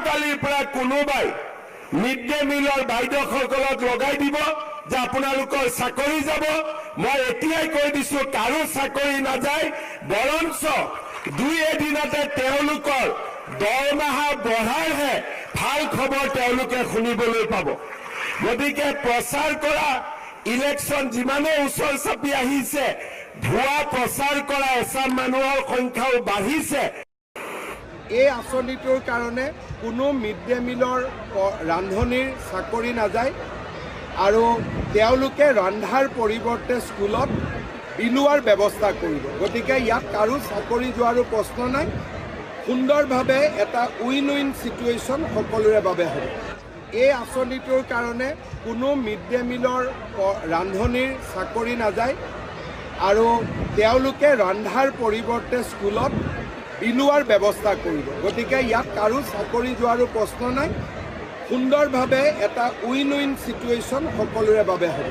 অহাকালিৰ পৰা কোনোবাই mid day মিলৰ বাইদেউসকলক লগাই দিব যে আপোনালোকৰ চাকৰি যাব। মই এতিয়াই কৈ দিছো কাৰো চাকৰি নাযায়, বৰঞ্চ দুই এদিনতে তেওঁলোকৰ দৰমহা বঢ়াৰহে ভাল খবৰ তেওঁলোকে শুনিবলৈ পাব। গতিকে প্ৰচাৰ কৰা ইলেকশ্যন যিমানে ওচৰ চাপি আহিছে, ভুৱা প্ৰচাৰ কৰা এচাম মানুহৰ সংখ্যাও বাঢ়িছে। এই আঁচনিটোৰ কাৰণে কোনো মিড ডে মিলৰ ৰান্ধনিৰ চাকৰি নাযায় আৰু তেওঁলোকে ৰন্ধাৰ পৰিৱৰ্তে স্কুলত বিলোৱাৰ ব্যৱস্থা কৰিব। গতিকে ইয়াত কাৰো চাকৰি যোৱাৰো প্ৰশ্ন নাই। সুন্দৰভাৱে এটা উইন উইন চিটুৱেশ্যন সকলোৰে বাবে হ'ব। এই আঁচনিটোৰ কাৰণে কোনো মিড ডে মিলৰ ৰান্ধনিৰ চাকৰি নাযায় আৰু তেওঁলোকে ৰন্ধাৰ পৰিৱৰ্তে স্কুলত বিলোৱাৰ ব্যৱস্থা কৰিব। গতিকে ইয়াত কাৰো চাকৰি যোৱাৰো প্ৰশ্ন নাই। সুন্দৰভাৱে এটা উইন উইন চিটুৱেশ্যন সকলোৰে বাবে হ'ব।